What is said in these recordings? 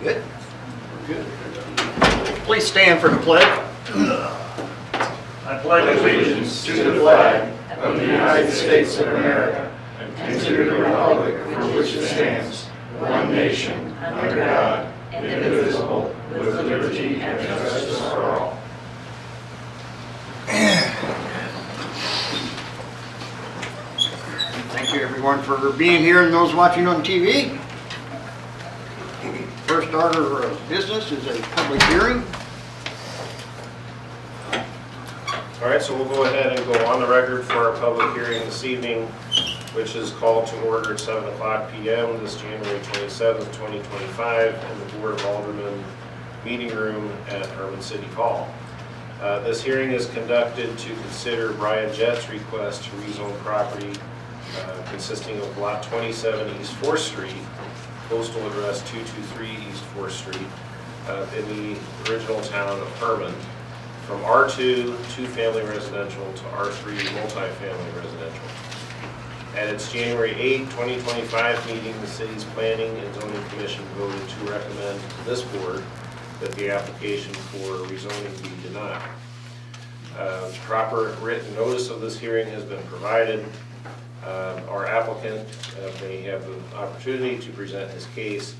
Good. Good. Please stand for the pledge. I pledge allegiance to the flag of the United States of America and to the republic for which it stands, one nation, under God, indivisible, with liberty and justice for all. Thank you everyone for being here and those watching on TV. First order of business is a public hearing. All right, so we'll go ahead and go on the record for our public hearing this evening, which is called to order at 7 o'clock p.m. this January 27th, 2025 in the Board of Aldermen meeting room at Hermann City Hall. This hearing is conducted to consider Brian Jett's request to rezone property consisting of Lot 27 East 4th Street, postal address 223 East 4th Street in the original town of Hermann, from R2 two-family residential to R3 multifamily residential. At its January 8, 2025 meeting, the city's Planning and Zoning Commission voted to recommend to this board that the application for rezoning be denied. Proper written notice of this hearing has been provided. Our applicant may have the opportunity to present his case.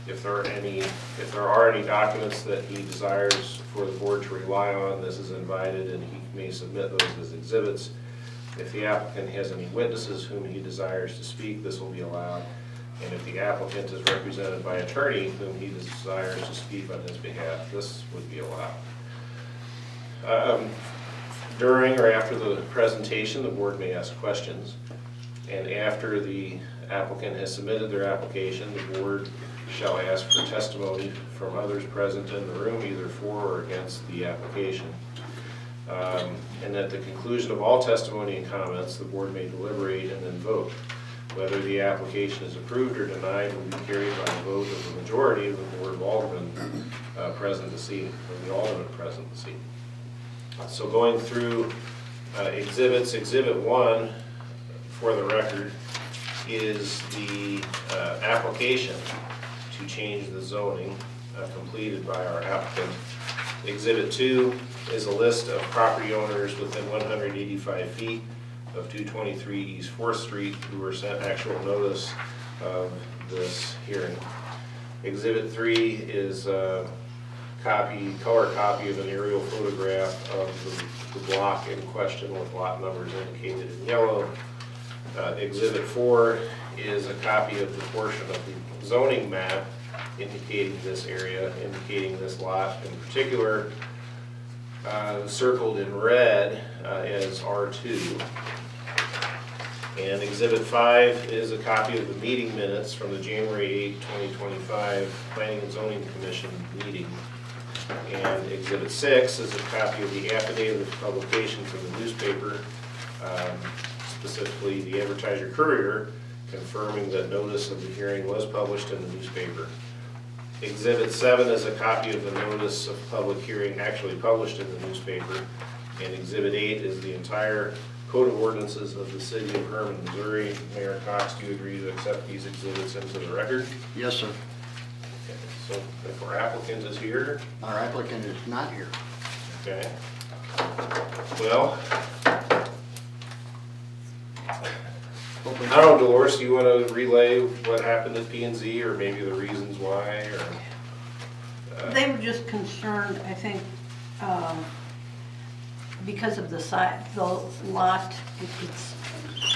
If there are any documents that he desires for the board to rely on, this is invited and he may submit those as exhibits. If the applicant has any witnesses whom he desires to speak, this will be allowed. And if the applicant is represented by attorney whom he desires to speak on his behalf, this would be allowed. During or after the presentation, the board may ask questions. And after the applicant has submitted their application, the board shall ask for testimony from others present in the room, either for or against the application. And at the conclusion of all testimony and comments, the board may deliberate and then vote. Whether the application is approved or denied will be carried by a vote of the majority of the Board of Aldermen present this evening, or the Alderman present this evening. So going through exhibits, Exhibit 1, for the record, is the application to change the zoning completed by our applicant. Exhibit 2 is a list of property owners within 185 feet of 223 East 4th Street who were sent actual notice of this hearing. Exhibit 3 is a color copy of an aerial photograph of the block in question with lot numbers indicated in yellow. Exhibit 4 is a copy of the portion of the zoning map indicating this area, indicating this lot in particular, circled in red as R2. And Exhibit 5 is a copy of the meeting minutes from the January 8, 2025 Planning and Zoning Commission meeting. And Exhibit 6 is a copy of the affidavit of publication from the newspaper, specifically the Advertiser Courier, confirming that notice of the hearing was published in the newspaper. Exhibit 7 is a copy of the notice of public hearing actually published in the newspaper. And Exhibit 8 is the entire Code of Ordinances of the City of Hermann, Missouri. Mayor Cox, do you agree to accept these exhibits into the record? Yes, sir. Okay, so if our applicant is here. Our applicant is not here. Okay. Well, I don't know, Dolores, do you want to relay what happened at P&Z or maybe the reasons why? Or They were just concerned, I think, because of the size, the lot, it's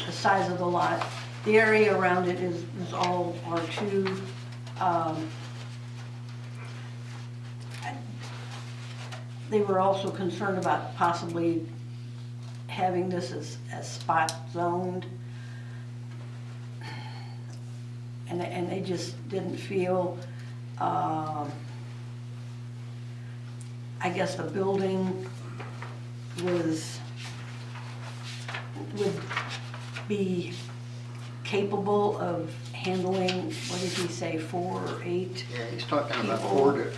the size of the lot. The area around it is all R2. They were also concerned about possibly having this as spot zoned. And they just didn't feel, I guess the building would be capable of handling, what did he say, 4 or 8? Yeah, he's talking about people. 4 to,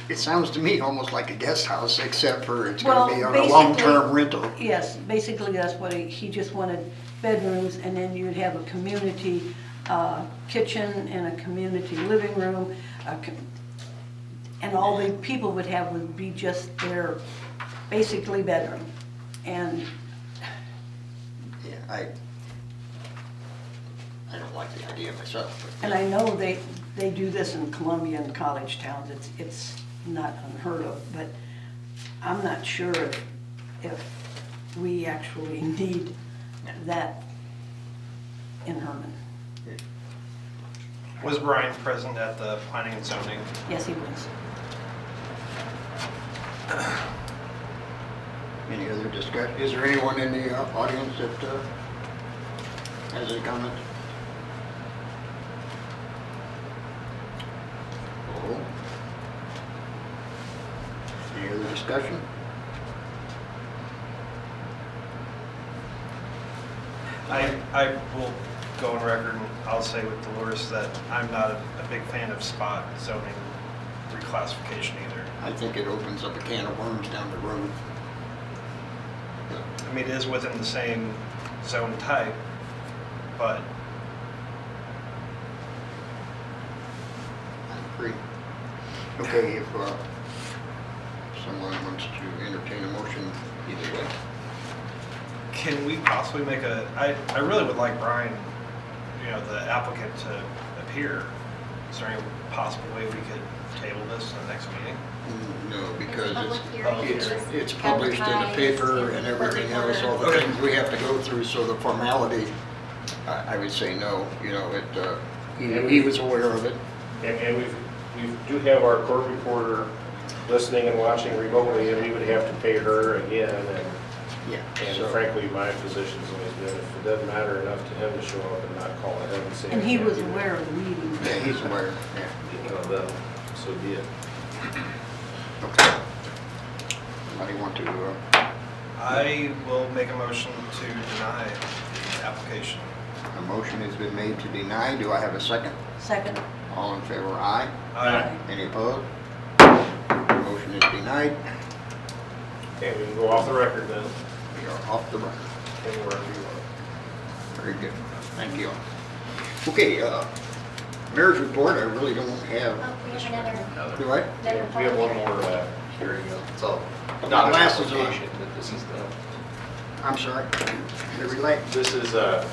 it sounds to me almost like a guest house, except for it's Well, going to be on a basically- long-term rental. Yes, basically that's what he just wanted, bedrooms, and then you'd have a community a kitchen and a community living room, and all the people would have would be just their basically bedroom. And Yeah, I don't like the idea myself, but. And I know they do this in Columbia and college towns, it's not unheard of, but I'm not sure if we actually need that in Herman. Was Brian present at the planning and zoning? Yes, he was. Any other discussion? Is there anyone in the audience that has any comment? Oh. Any other discussion? I will go on record and I'll say with Dolores that I'm not a big fan of spot zoning reclassification either. I think it opens up a can of worms down the road. I mean, it is within the same zone type, but I agree. Okay, if someone wants to entertain a motion either way. can we possibly make I really would like Brian, the applicant to appear. Is there any possible way we could table this to the next meeting? No, because Public hearing. it's published in the paper and everything else, all the Okay. things we have to go through, so the formality, I would say no, he was aware of it. And we do have our court reporter listening and watching remotely, and we would have to pay her again, Yeah. and So- frankly, my position's always been, if it doesn't matter enough to him to show up and not call ahead and say. And I he can't was be there, aware of the meeting. Yeah, he's aware, yeah. Then, so be it. Okay. Somebody want to, I will make a motion to deny the application. a motion has been made to deny, do I have a second? Second. All in favor, aye. Aye. Any opposed? Motion is denied, Okay, we can go off the record then, we are off the record. anywhere we want. Very good, thank you. Okay, mayor's report, I really don't have, Oh, we have another. do I? We have one more hearing. So, My not an glasses on. application, but this is the, I'm sorry, the relay. this is the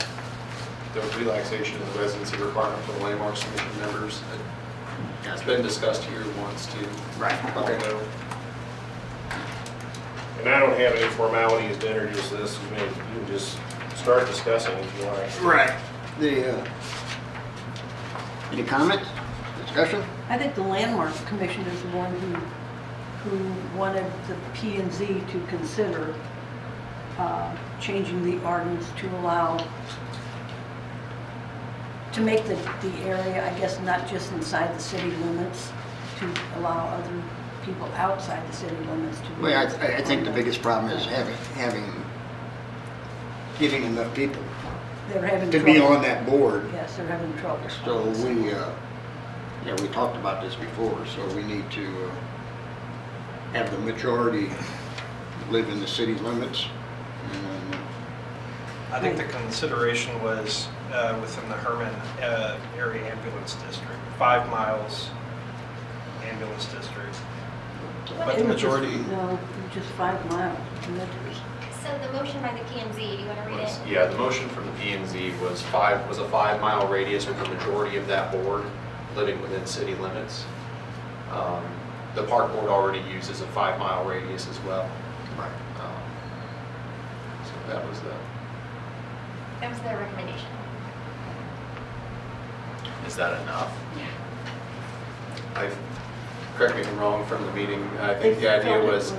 relaxation of the residency requirement for the Landmarks Commission members. It's been discussed here once too. Right, okay. Although, And I don't have any formalities to introduce this, you can just start discussing if you like. Right. Any comments, discussion? I think the Landmark Commission is the one who wanted the P and Z to consider changing the ordinance to allow, to make the area, I guess, not just inside the city limits, to allow other people outside the city limits to. Well, I think the biggest problem is getting enough people They're having to trouble. be on that board. Yes, they're having trouble. So we talked about this before, so we need to have the majority live in the city limits. And, I think the consideration was within the Hermann area ambulance district, 5 miles ambulance district. But It the was just- majority, No, it was just 5 miles. And that was- So the motion by the PMZ, do you want to read it? yeah, the motion from the P and Z was a 5-mile radius with the majority of that board living within city limits. The park board already uses a 5-mile radius as well. right. So that was That was their recommendation. is that enough? Correct me if I'm wrong from the meeting, I think the idea was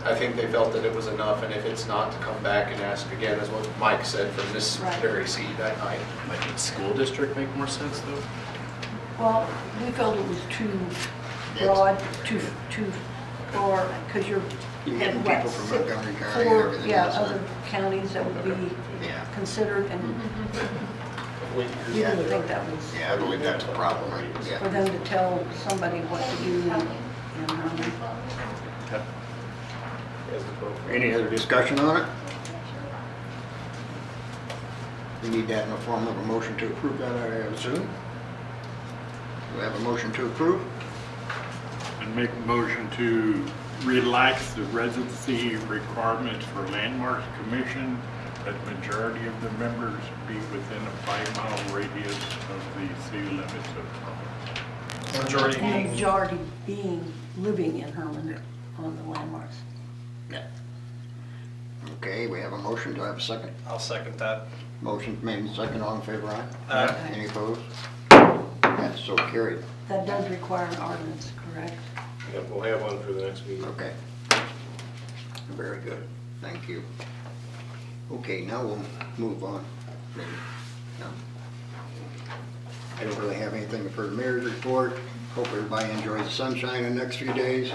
I think they felt that it was enough, and if it's not, to come back and ask again, is what Mike said from this Right. very seat that night. Might the school district make more sense though? Well, we felt it was too broad, too far, because you're. You're getting what, people from Montgomery County and four, everything yeah, else, huh? other counties that would be Yeah. considered, and we didn't think that was Yeah, I believe that's a problem, right? for Yeah. them to tell somebody what to do. And, As the appropriate. Any other discussion on it? We need that in the form of a motion to approve that, I assume. Do we have a motion to approve? And make a motion to relax the residency requirements for Landmarks Commission, that the majority of the members be within a 5-mile radius of the city limits of Hermann. Majority And being, majority being living in Hermann on the landmarks. Yeah. Okay, we have a motion. Do I have a second? I'll second that. Motion's made and second. All in favor, aye? Aye. Any opposed? That's so carried. That does require an ordinance, correct? Yep, we'll have one for the next meeting. Okay. Very good. Thank you. Okay, now we'll move on. Now, I don't really have anything for the mayor's report. Hope everybody enjoys the sunshine in the next few days.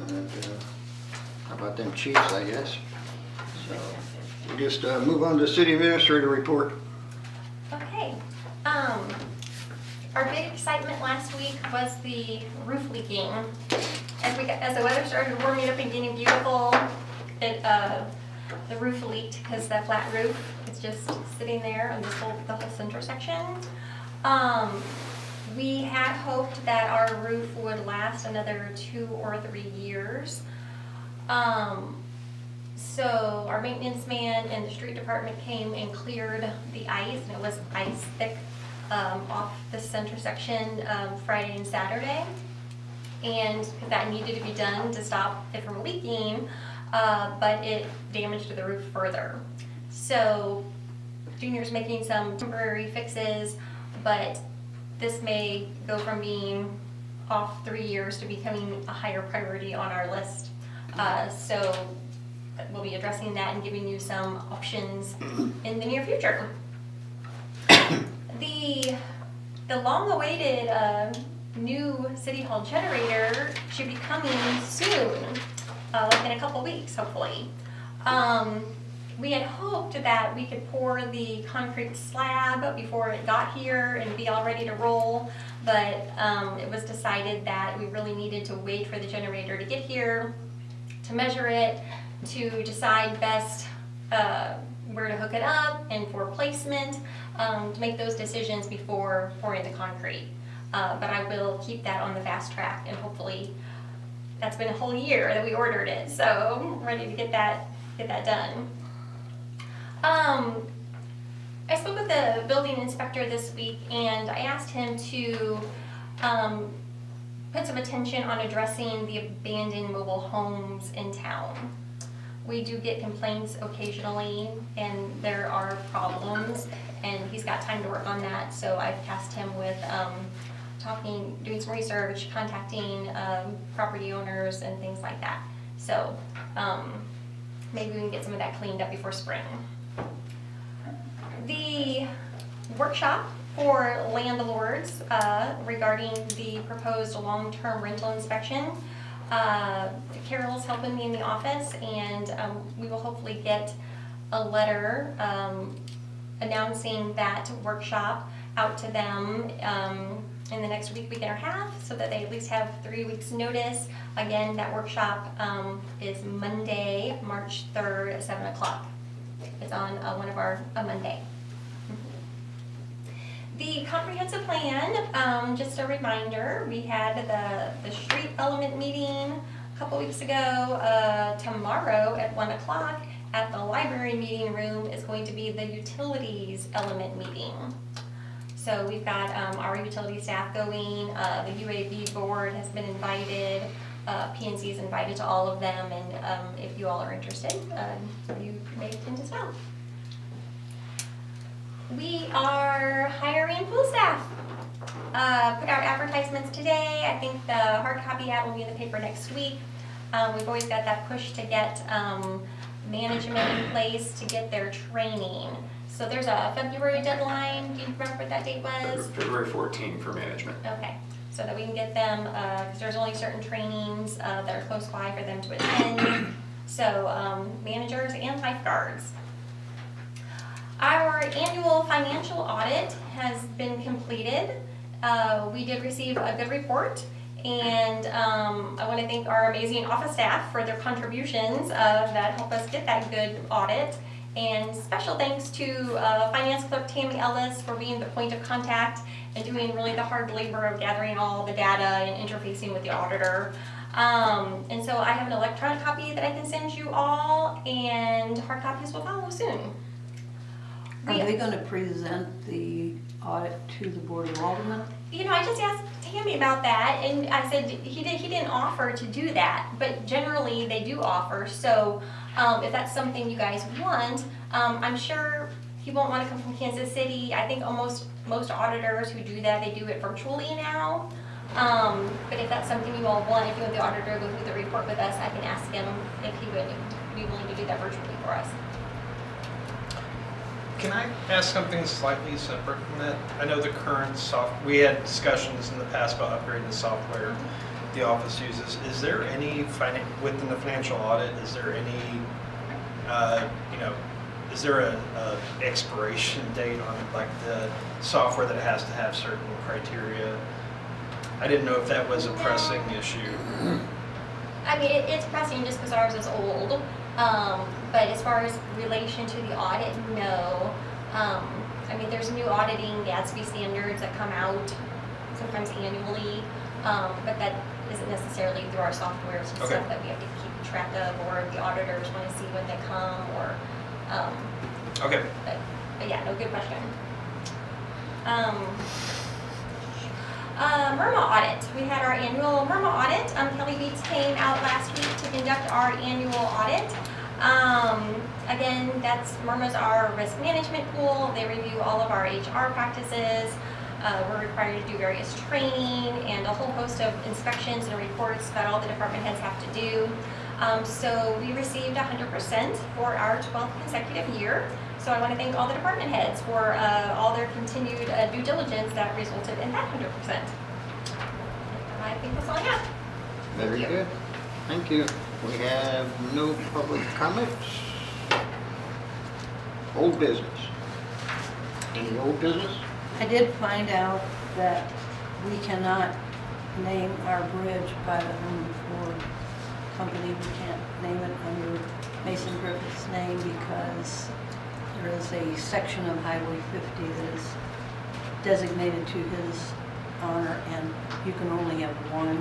And how about them Chiefs, I guess? So we'll just move on to the city administrator report. Okay. Our big excitement last week was the roof leaking. As the weather started warming up and getting beautiful, the roof leaked because the flat roof is just sitting there on the whole center section. We had hoped that our roof would last another 2 or 3 years. So our maintenance man and the street department came and cleared the ice, and it was ice thick off the center section Friday and Saturday. And that needed to be done to stop it from leaking, but it damaged the roof further. So Junior's making some temporary fixes, but this may go from being off 3 years to becoming a higher priority on our list. So we'll be addressing that and giving you some options in the near future. The long-awaited new City Hall generator should be coming soon, like in a couple weeks, hopefully. We had hoped that we could pour the concrete slab before it got here and be all ready to roll, but it was decided that we really needed to wait for the generator to get here, to measure it, to decide best where to hook it up and for placement, to make those decisions before pouring the concrete. But I will keep that on the fast track, and hopefully that's been a whole year that we ordered it, so I'm ready to get that done. I spoke with the building inspector this week, and I asked him to put some attention on addressing the abandoned mobile homes in town. We do get complaints occasionally, and there are problems, and he's got time to work on that, so I've tasked him with doing some research, contacting property owners and things like that. So maybe we can get some of that cleaned up before spring. The workshop for landlords regarding the proposed long-term rental inspection. Carol's helping me in the office, and we will hopefully get a letter announcing that workshop out to them in the next week and a half, so that they at least have 3 weeks notice. Again, that workshop is Monday, March 3rd at 7 o'clock. It's on a Monday. The comprehensive plan, just a reminder, we had the street element meeting a couple weeks ago. Tomorrow at 1 o'clock at the library meeting room is going to be the utilities element meeting. So we've got our utility staff going, the UAV board has been invited, PNC is invited to all of them, and if you all are interested, you may attend as well. We are hiring pool staff. Put out advertisements today. I think the hard copy ad will be in the paper next week. We've always got that push to get management in place to get their training. So there's a February deadline. Do you remember what that date was? February 14 for management. Okay, so that we can get them, because there's only certain trainings that are close by for them to attend. So managers and lifeguards. Our annual financial audit has been completed. We did receive a good report, and I want to thank our amazing office staff for their contributions that help us get that good audit. And special thanks to Finance Clerk Tammy Ellis for being the point of contact and doing really the hard labor of gathering all the data and interfacing with the auditor. And so I have an electronic copy that I can send you all, and hard copies will follow soon. Are they gonna present the audit to the Board of Aldermen? You know, I just asked Tammy about that, and I said he didn't offer to do that, but generally they do offer. So if that's something you guys want, I'm sure he won't want to come from Kansas City. I think almost most auditors who do that, they do it virtually now. But if that's something you all want, if you want the auditor to go through the report with us, I can ask him if he would be willing to do that virtually for us. Can I ask something slightly separate from that? I know the current we had discussions in the past about upgrading the software the office uses. Is there any, within the financial audit, is there any, is there a expiration date on like the software that it has to have certain criteria? I didn't know if that was a pressing issue. I mean, it's pressing just because ours is old. But as far as relation to the audit, no. I mean, there's new auditing GATSB standards that come out sometimes annually, but that isn't necessarily through our softwares and Okay. stuff that we have to keep track of, or the auditors want to see when they come, or, Okay. but yeah, no, good question. MIRMA audit. We had our annual MIRMA audit. Kelly Beats came out last week to conduct our annual audit. Again, MIRMA's our risk management pool. They review all of our HR practices. We're required to do various training and a whole host of inspections and reports that all the department heads have to do. So we received 100% for our 12th consecutive year. So I want to thank all the department heads for all their continued due diligence that resulted in that 100%. I think that's all I have. Very good. Thank you. We have no public comments. Old business. Any old business? I did find out that we cannot name our bridge by the Hermann Ford company. We can't name it under Mason Griffith's name because there is a section of Highway 50 that is designated to his honor, and you can only have one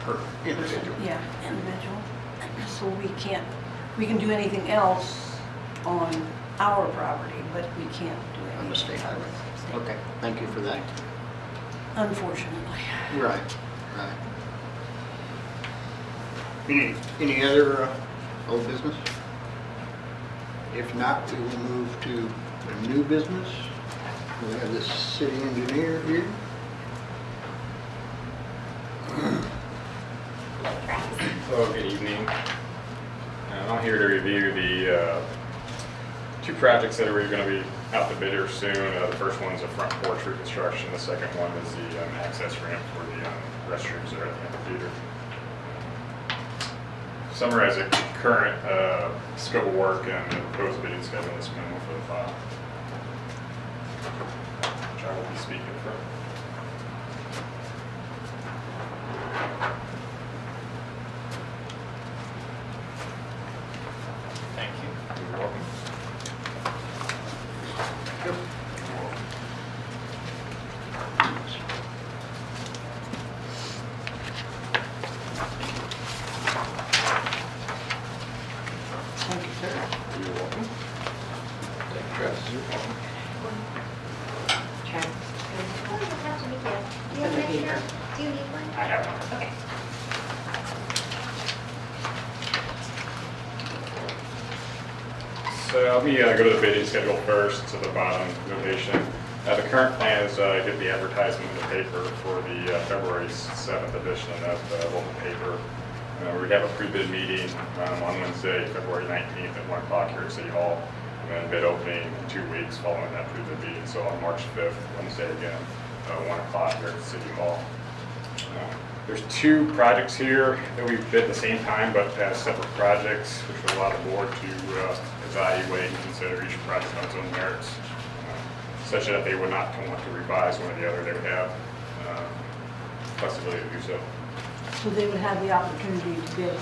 Per individual. yeah, individual. So we can do anything else on our property, but we can't do it On the state highway. Okay, thank you for that. Unfortunately. Right, right. Any other old business? If not, we will move to the new business. We have the city engineer here. Hello, good evening. I'm here to review the two projects that are going to be out to bid here soon. The first one is a front porch reconstruction. The second one is the access ramp for the restrooms there at the amphitheater. Summarize the current scope of work and the proposed bidding schedule is minimal for the file, which I will be speaking from. Thank you. You're welcome. Thank you, sir. You're welcome. Thank you, Travis. Oh, you don't have to make it. Do you have an extra? Do you need one? I have one. Okay. So let me go to the bidding schedule first, to the bottom notation. The current plan is get the advertisement in the paper for the February 7th edition of the local paper. We'd have a pre-bid meeting on Wednesday, February 19th at 1 o'clock here at City Hall, and then bid opening in 2 weeks following that pre-bid meeting. So on March 5th, Wednesday again, 1 o'clock here at City Hall. There's two projects here that we bid at the same time, but as separate projects, which will allow the board to evaluate and consider each project on its own merits, such that they would not want to revise one or the other. They would have flexibility to do so. So they would have the opportunity to bid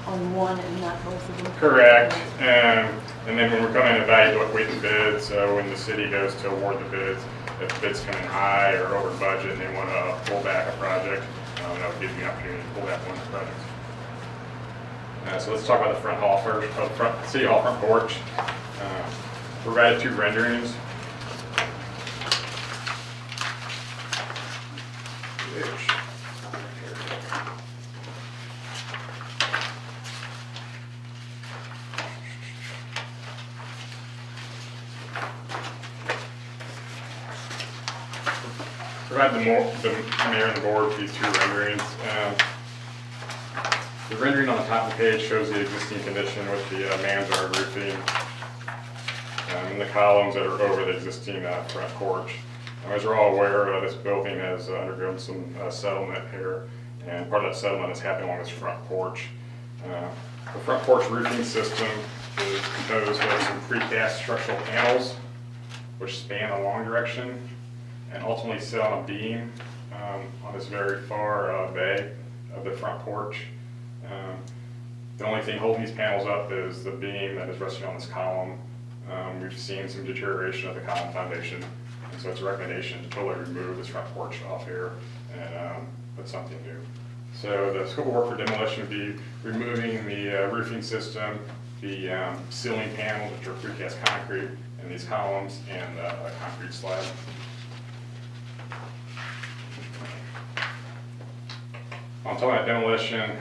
on one and not both of them? Correct. And then when we're coming to evaluate the bids, when the city goes to award the bids, if the bids come in high or over budget and they want to pull back a project, that would give you an opportunity to pull back one of the projects. So let's talk about the front hall first, front city hall front porch. Provided 2 renderings. Which, provide the mayor and the board with these 2 renderings. The rendering on the top of the page shows the existing condition with the mansard roofing and the columns that are over the existing front porch. As we're all aware, this building has undergone some settlement here, and part of that settlement is happening along this front porch. The front porch roofing system is composed of some precast structural panels which span a long direction and ultimately sit on a beam on this very far bay of the front porch. The only thing holding these panels up is the beam that is resting on this column. We've seen some deterioration of the column foundation, and so it's a recommendation to totally remove this front porch off here and put something new. So the scope of work for demolition would be removing the roofing system, the ceiling panels, which are precast concrete, and these columns, and a concrete slab. On talking about demolition,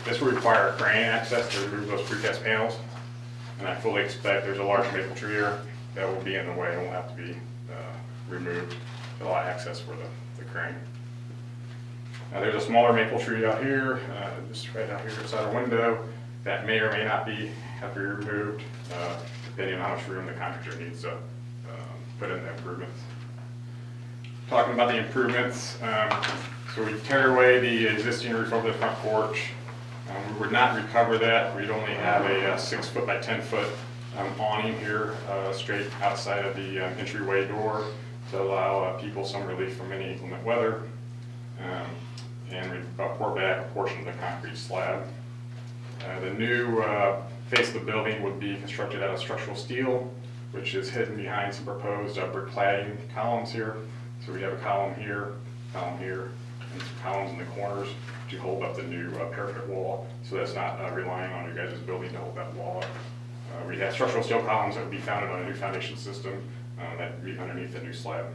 this would require crane access to remove those precast panels, and I fully expect there's a large maple tree here that will be in the way and will have to be removed to allow access for the crane. Now there's a smaller maple tree out here, just right out here beside our window, that may or may not have to be removed, depending on how much room the contractor needs to put in the improvements. Talking about the improvements, so we tear away the existing roof over the front porch. We would not recover that. We'd only have a 6 foot by 10 foot awning here straight outside of the entryway door to allow people some relief from any inclement weather. And we pour back a portion of the concrete slab. The new face of the building would be constructed out of structural steel, which is hidden behind some proposed brick cladding columns here. So we have a column here, and some columns in the corners to hold up the new parapet wall, so that's not relying on your guys' building to hold that wall up. We have structural steel columns that would be founded on a new foundation system that would be underneath the new slab.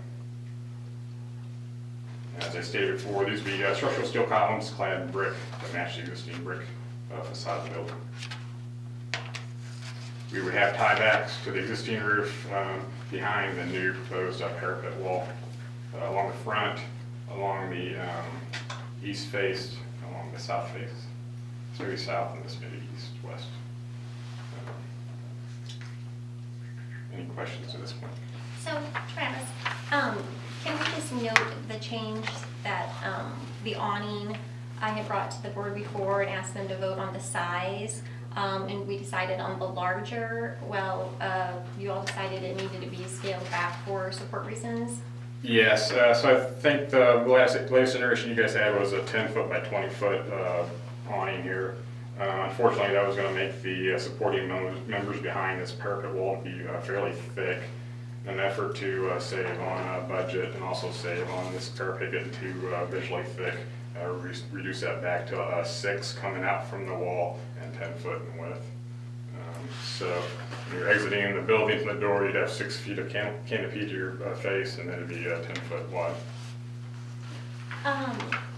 As I stated before, these would be structural steel columns clad in brick that match the existing brick facade of the building. We would have tiebacks to the existing roof behind the new proposed parapet wall along the front, along the east face, along the south face. It's maybe south and this maybe east, west. Any questions at this point? So, Travis, can we just note the change that the awning I had brought to the board before and asked them to vote on the size, and we decided on the larger. Well, you all decided it needed to be scaled back for support reasons. Yes, so I think the latest iteration you guys had was a 10 foot by 20 foot awning here. Unfortunately, that was going to make the supporting members behind this parapet wall be fairly thick. In an effort to save on budget and also save on this parapet getting too visually thick, reduce that back to 6 coming out from the wall and 10 foot in width. So when you're exiting the building from the door, you'd have 6 feet of canopy to your face, and then it'd be 10 foot wide.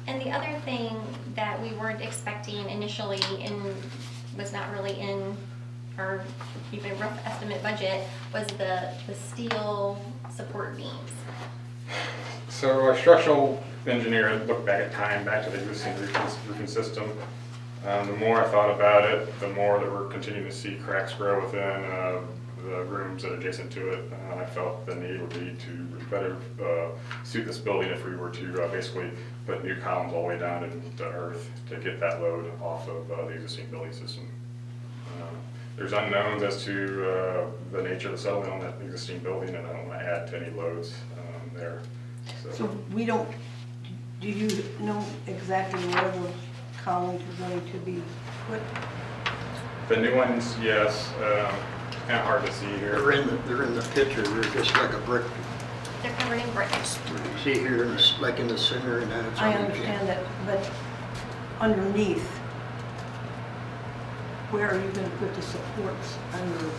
And the other thing that we weren't expecting initially and was not really in our even rough estimate budget was the steel support beams. So our structural engineer looked back to the existing roofing system. The more I thought about it, the more that we're continuing to see cracks grow within the rooms that are adjacent to it. I felt the need would be to better suit this building if we were to basically put new columns all the way down into earth to get that load off of the existing building system. There's unknowns as to the nature of the settlement on that existing building, and I don't want to add to any loads there. So we don't, do you know exactly where those columns are going to be What, The new ones, yes, kind of hard to see here. They're in the picture, they're just like a brick. They're covered in bricks. See here, in this, like in the center and that's. I understand that, but underneath, where are you gonna put the supports under?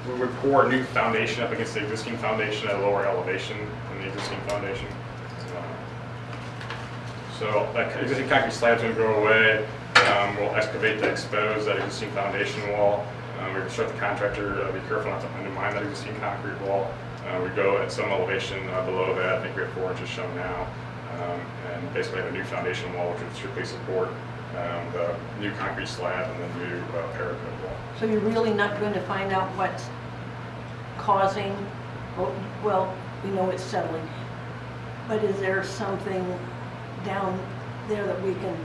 We would pour a new foundation up against the existing foundation at a lower elevation than the existing foundation. So that existing concrete slab's gonna go away. We'll excavate to expose that existing foundation wall. We instruct the contractor to be careful not to undermine that existing concrete wall. We go at some elevation below that. I think we have 4 inches shown now. And basically have a new foundation wall which would strictly support the new concrete slab and the new parapet wall. So you're really not going to find out what's causing, well, we know it's settling, but is there something down there that we can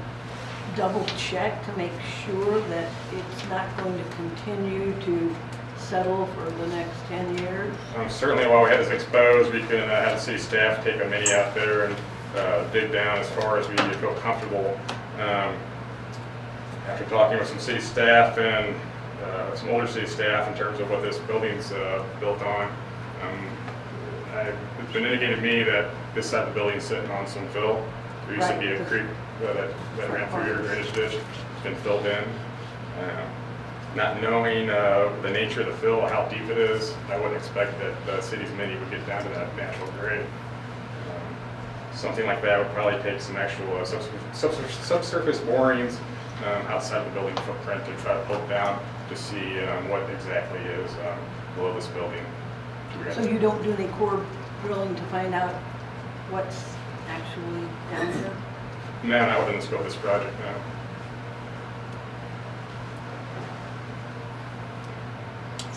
double check to make sure that it's not going to continue to settle for the next 10 years? Certainly while we have this exposed, we can have the city staff take a mini out there and dig down as far as we feel comfortable. After talking with some city staff and some older city staff in terms of what this building's built on, it's been indicated to me that this side of the building is sitting on some fill. There used to be a creek that ran through your drainage ditch. It's been filled in. Not knowing the nature of the fill, how deep it is, I wouldn't expect that the city's mini would get down to that natural grade. Something like that would probably take some actual subsurface borings outside the building footprint to try to poke down to see what exactly is below this building. So you don't do any core drilling to find out what's actually down there? No, not within the scope of this project, no.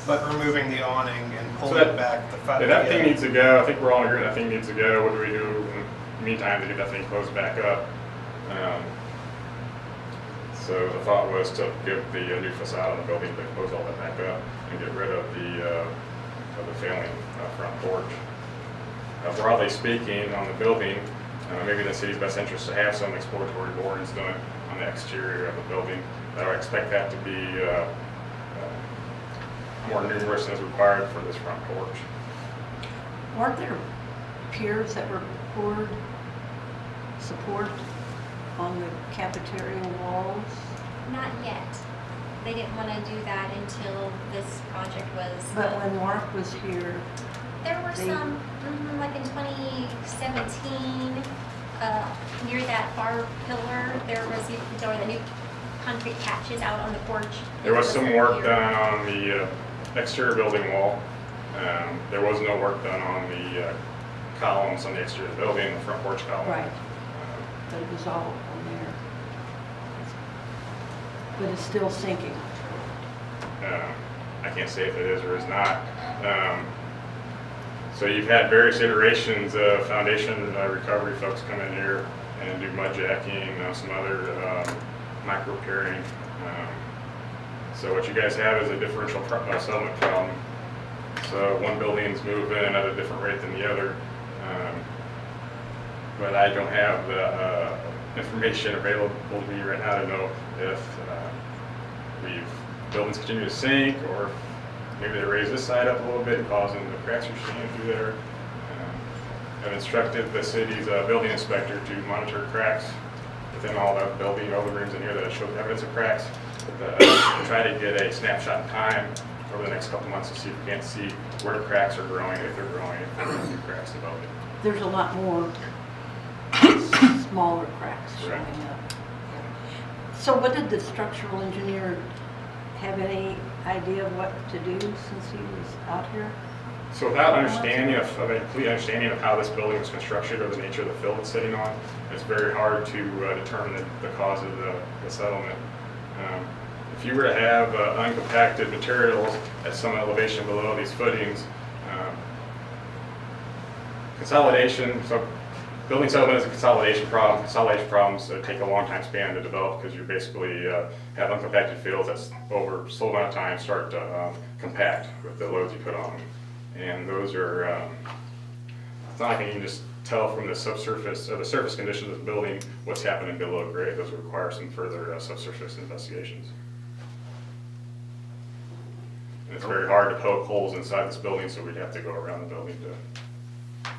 But removing the awning and pulling that- back the Yeah, that thing needs to go. I think we're all in agreement that thing needs to go. What do we do in the meantime to get that thing closed back up? So the thought was to give the new facade on the building, to close all that back up and get rid of the failing front porch. Broadly speaking, on the building, maybe in the city's best interest to have some exploratory borings done on the exterior of the building. I would expect that to be more numerous than is required for this front porch. Weren't there piers that were poured support on the cafeteria walls? Not yet. They didn't want to do that until this project was. But when Mark was here, There were they- some, like in 2017, near that far pillar, there were the new concrete patches out on the porch. There was some work Here. done on the exterior building wall. There was no work done on the columns on the exterior of the building, the front porch column. right, but it was all on there. But it's still sinking. I can't say if it is or is not. So you've had various iterations of foundation recovery folks come in here and do mud jacking, some other micro curing. So what you guys have is a differential settlement problem. So one building's moving at a different rate than the other. But I don't have the information available to me right now to know if buildings continue to sink, or maybe they raise this side up a little bit, causing the cracks you're seeing through there. I've instructed the city's building inspector to monitor cracks within all the building, all the rooms in here that show evidence of cracks. Try to get a snapshot in time over the next couple months to see if we can't see where cracks are growing, if they're growing, if there are new cracks developing. There's a lot more smaller cracks showing Right. up. So what did the structural engineer have any idea of what to do since he was out here? So without understanding of a complete understanding of how this building was constructed or the nature of the fill it's sitting on, it's very hard to determine the cause of the settlement. If you were to have uncompacted materials at some elevation below these footings, consolidation, so building settlement is a consolidation problem. Consolidation problems take a long time span to develop because you basically have uncompacted fields that's over a slow amount of time start to compact with the loads you put on them. And those are, it's not like you can just tell from the subsurface, or the surface conditions of the building, what's happening below grade. Those require some further subsurface investigations. And it's very hard to poke holes inside this building, so we'd have to go around the building to.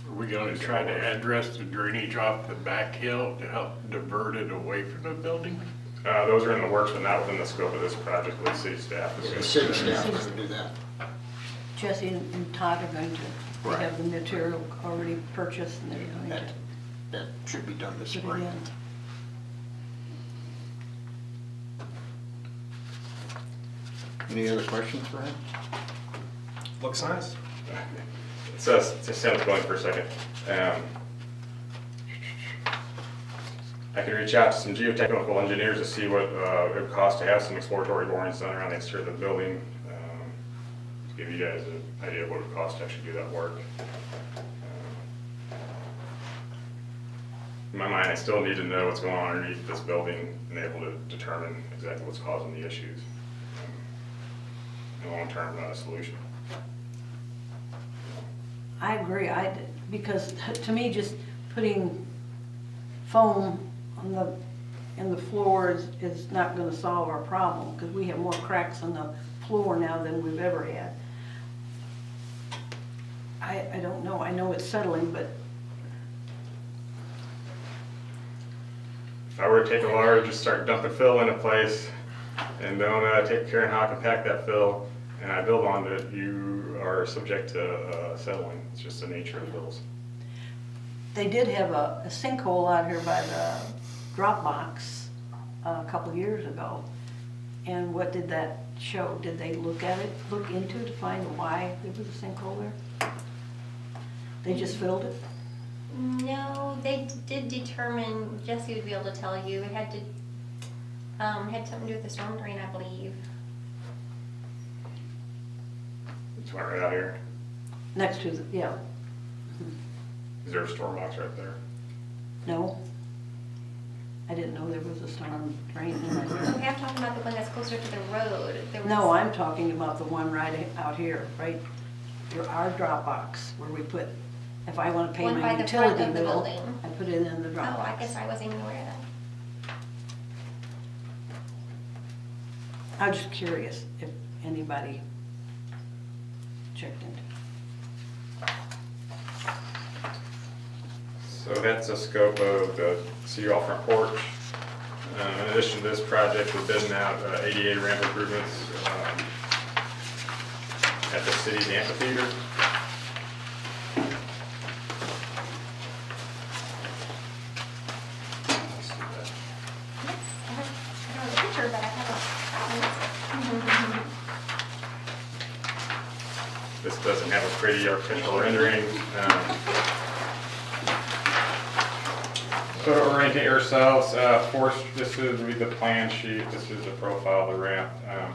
Are we gonna try to address the drainage off the back hill to help divert it away from the building? Those are in the works, but not within the scope of this project with city staff. The city staff is gonna do that. Jesse and Todd are going to, they Right. have the material already purchased and they're going That, to that should be done this put it spring. in. Any other questions for him? Looks nice. To stand up going for a second. I can reach out to some geotechnical engineers to see what it would cost to have some exploratory borings done around the exterior of the building. To give you guys an idea of what it would cost to actually do that work. In my mind, I still need to know what's going on underneath this building and able to determine exactly what's causing the issues. In the long-term solution. I agree, because to me, just putting foam on in the floor is not gonna solve our problem, because we have more cracks in the floor now than we've ever had. I don't know, I know it's settling, but If I were to take a large, just start dumping fill in a place and don't take care of how I compact that fill and I build on it, you are subject to settling. It's just the nature of bills. they did have a sinkhole out here by the drop box a couple years ago. And what did that show? Did they look into it to find why there was a sinkhole there? They just filled it? No, they did determine, Jesse would be able to tell you, it had something to do with the storm drain, I believe. It's one right out here. Next to the, yeah, Is there a storm box right there? no. I didn't know there was a storm drain in So it. we have to talk about the one that's closer to the road. There was- No, I'm talking about the one right out here, right? Our drop box where we put, if I want to pay One by my the front utility of the bill, building. I put it in the drop Oh, box. I guess I wasn't even aware of that. I'm just curious if anybody checked into it. So that's the scope of the City Hall front porch. In addition to this project, we're bidding out ADA ramp improvements at the city's amphitheater. Yes, I don't have a picture, but I have a. This doesn't have a pretty architectural rendering. So to orientate ourselves, this would be the plan sheet. This is the profile of the ramp.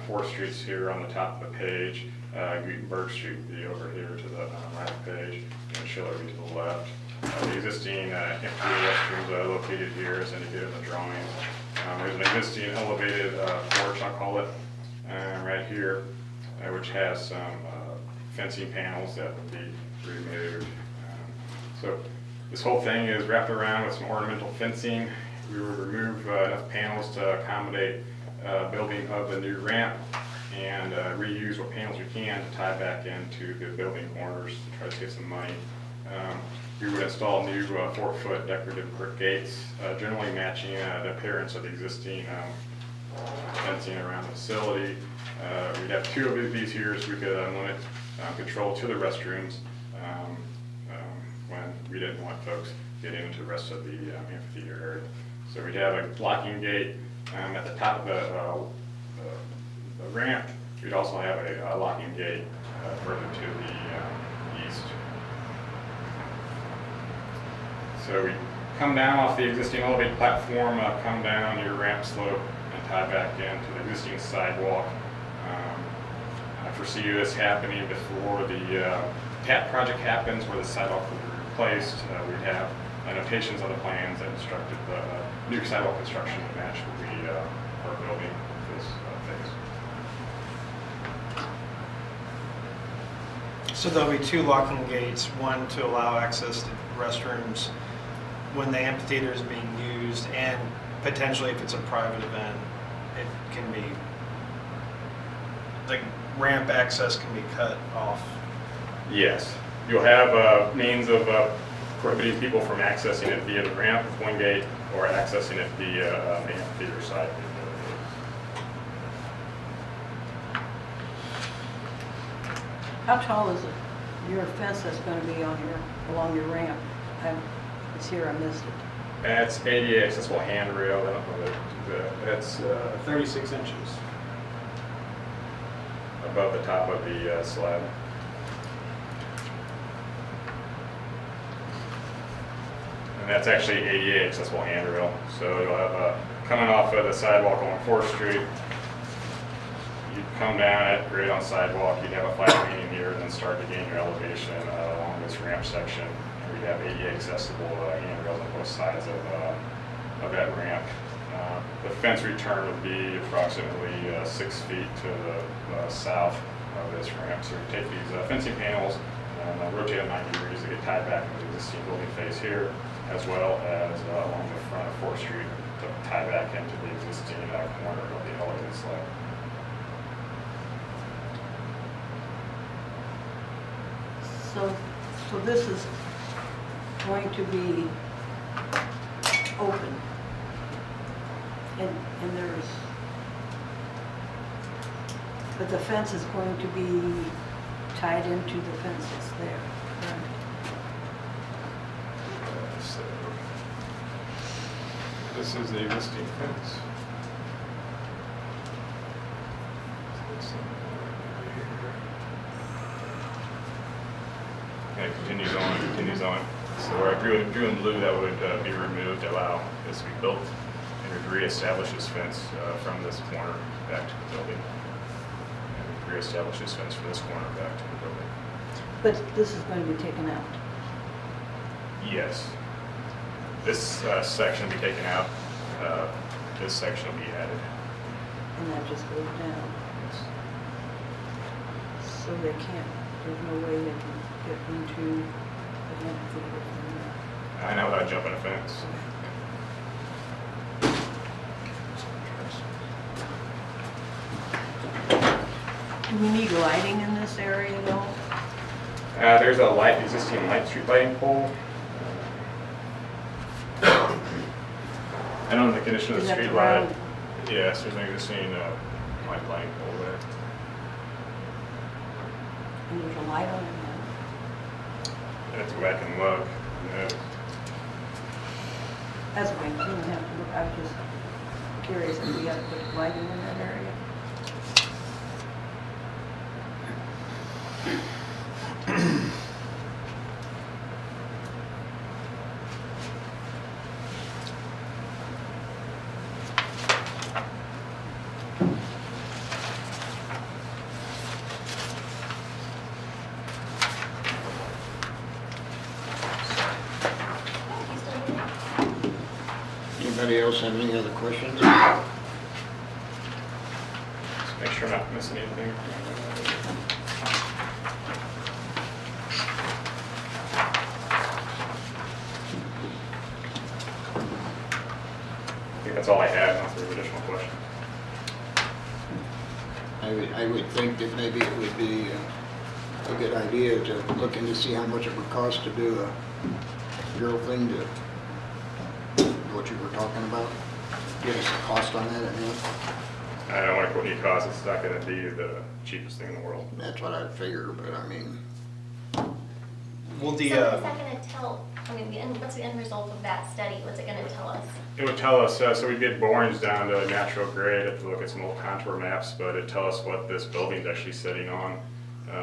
4 streets here on the top of the page. Gutenberg Street would be over here to the right of the page, and Schiller would be to the left. The existing empty restrooms located here as indicated in the drawings. There's an existing elevated porch, I'll call it, right here, which has some fencing panels that would be removed. So this whole thing is wrapped around with some ornamental fencing. We would remove enough panels to accommodate building of the new ramp and reuse what panels we can to tie back into the building corners to try to save some money. We would install new 4-foot decorative brick gates, generally matching the appearance of the existing fencing around the facility. We'd have 2 of these here so we could limit control to the restrooms when we didn't want folks getting into the rest of the amphitheater area. So we'd have a locking gate at the top of the ramp. We'd also have a locking gate further to the east. So we come down off the existing elevated platform, come down your ramp slope and tie back into the existing sidewalk. I foresee this happening before the TAP project happens, where the sidewalk will be replaced. We'd have notations on the plans that instructed the new sidewalk construction to match what we are building this phase. So there'll be 2 locking gates, one to allow access to restrooms when the amphitheater is being used, and potentially if it's a private event, it can be, the ramp access can be cut off. Yes, you'll have means of prohibiting people from accessing it via the ramp with one gate or accessing it via the amphitheater side. How tall is it? Your fence that's gonna be on along your ramp? It's here, I missed it. That's ADA accessible handrail, I don't know that's 36 inches above the top of the slab. And that's actually ADA accessible handrail. So you'll have coming off of the sidewalk on 4th Street, you'd come down at grade on sidewalk, you'd have a flat landing here, and then start to gain your elevation along this ramp section. And we'd have ADA accessible handrails on both sides of that ramp. The fence return would be approximately 6 feet to the south of this ramp. So we take these fencing panels and rotate them 90 degrees to get tied back into the existing building face here, as well as along the front of 4th Street to tie back into the existing corner of the elevated slab. So this is going to be open. And but the fence is going to be tied into the fence that's there, right? So this is the existing fence. And it continues on, it continues on. So where I drew in blue, that would be removed to allow this to be built and would reestablish this fence from this corner back to the building. And reestablish this fence from this corner back to the building. But this is going to be taken out. Yes. This section will be taken out. This section will be added. And that just goes down. Yes. So they can't, there's no way they can get into the amphitheater from there. I know without jumping a fence. Do we need lighting in this area though? There's a existing street lighting pole. I don't know the condition of Is the that street the light. round? Yes, there's an existing lighting pole there. And there's a light on it now? I have to go back and look. That's okay, you don't have to look, I was just curious if we have to put lighting in that area. Anybody else have any other questions? Just make sure I'm not missing anything. I think that's all I had, unless there are additional questions. I would think that maybe it would be a good idea to look in to see how much it would cost to do a girl thing to what you were talking about. Give us a cost on that, I mean. I don't want to quote any costs, it's not going to be the cheapest thing in the world. That's what I figure, but I mean, Will So the, what is that gonna tell, I mean, what's the end result of that study? What's it gonna tell us? It would tell us, so we get borings down to natural grade, have to look at some old contour maps, but it'd tell us what this building's actually sitting on.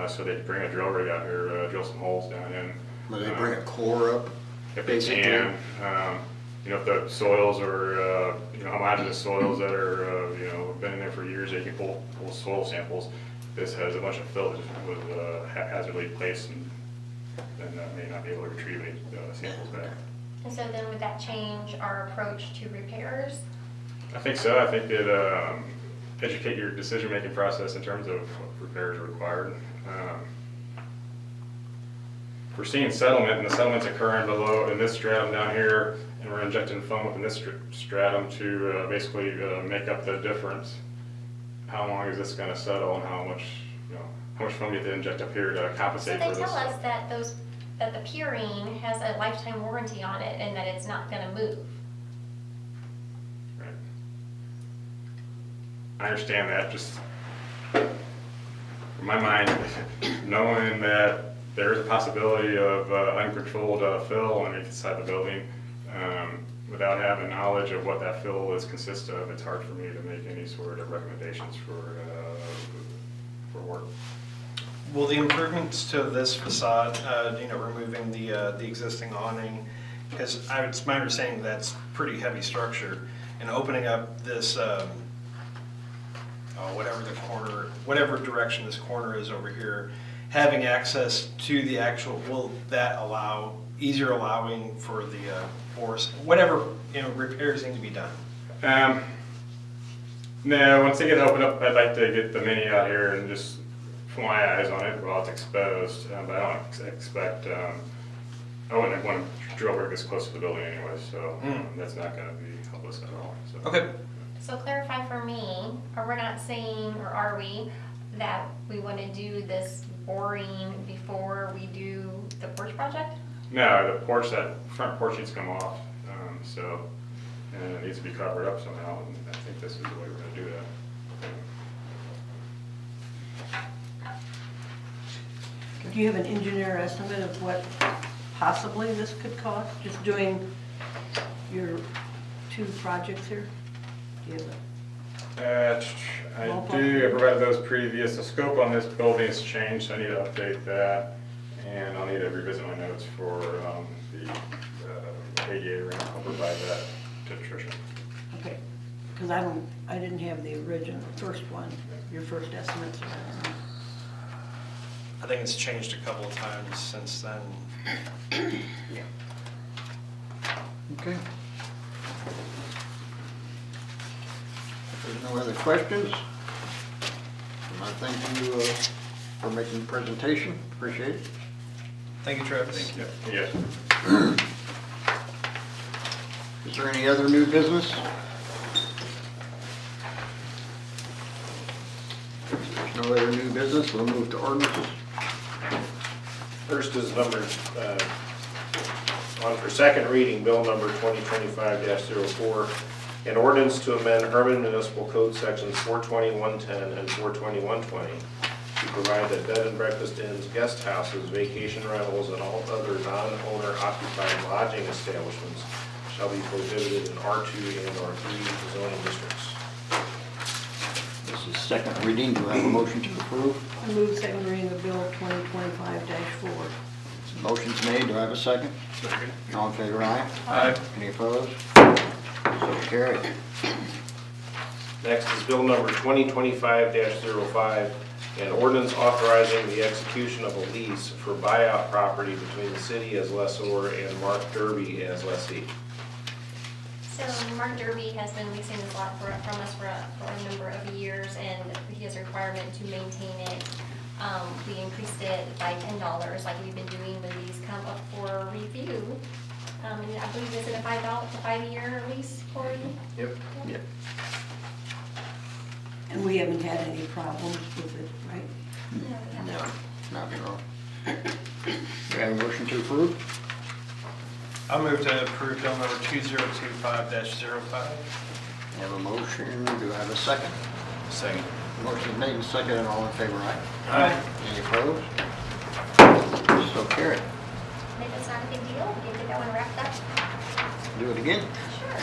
So they'd bring a drill rig out here, drill some holes down in. will they bring a core up? If they basically? can, you know, if the soils are, you know, homogeneous soils that are, you know, been in there for years, they can pull soil samples. This has a bunch of fill that just was haphazardly placed and may not be able to retrieve any samples back. And so then would that change our approach to repairs? I think so. I think it educate your decision-making process in terms of what repairs are required. we're seeing settlement, and the settlement's occurring below in this stratum down here, and we're injecting foam within this stratum to basically make up the difference. How long is this gonna settle, and how much foam do you have to inject up here to So compensate they for this? tell us that that the piering has a lifetime warranty on it and that it's not gonna move. Right. I understand that, just in my mind, knowing that there is a possibility of uncontrolled fill underneath the side of the building, without having knowledge of what that fill is consist of, it's hard for me to make any sort of recommendations for work. Will the improvements to this facade, removing the existing awning, because it's my understanding that's pretty heavy structure, and opening up this, whatever direction this corner is over here, having access to the actual, will that allow, easier allowing for the force, whatever, repairs need to be done? No, once they get opened up, I'd like to get the mini out here and just put my eyes on it while it's exposed, but I don't expect, I wouldn't want to drill rig this close to the building anyway, so that's not going to be helpless at all. So. Okay. So clarify for me, or we're not saying, or are we, that we want to do this boring before we do the porch project? No, the porch, that front porch needs to come off, and it needs to be covered up somehow, and I think this is the way we're going to do that. Do you have an engineer estimate of what possibly this could cost, just doing your 2 projects here? Do you have I do, I provided those previous, the scope on this building has changed, so I need to update that, and I'll need to revisit my notes for the ADA ring. I'll provide that to Tricia. okay, because I didn't have the original, first one, your first estimates. I think it's changed a couple of times since then. Yeah. Okay. If there's no other questions, I thank you for making the presentation. Appreciate it. Thank you, Travis. Thank you. Yes. Is there any other new business? If there's no other new business, we'll move to ordinances. First is on for second reading, bill number 2025-04, an ordinance to amend Hermann Municipal Code sections 420-110 and 420-120 to provide that bed and breakfast inns, guest houses, vacation rentals, and all other non-owner occupied lodging establishments shall be prohibited in R2 and R3 zoning districts. This is second reading. Do I have a motion to approve? I move second reading of Bill 2025-4. Motion's made. Do I have a second? Second. All in favor, aye? Aye. Any opposed? So carried. Next is bill number 2025-05, an ordinance authorizing the execution of a lease for buyout property between the city as lessor and Mark Derby as lessee. So Mark Derby has been leasing this lot from us for a number of years, and he has a requirement to maintain it. We increased it by $10, like we've been doing when these come up for review. And I believe it's a 5-year lease, Corey? Yep. Yep. And we haven't had any problems with it, right? No, we haven't. No, not at all. Do I have a motion to approve? I'll move to approve bill number 2025-05. I have a motion. Do I have a second? Second. Motion made and seconded. All in favor, aye? Aye. Any opposed? So carried. If it's not a big deal, get that one wrapped up. Do it again? Sure.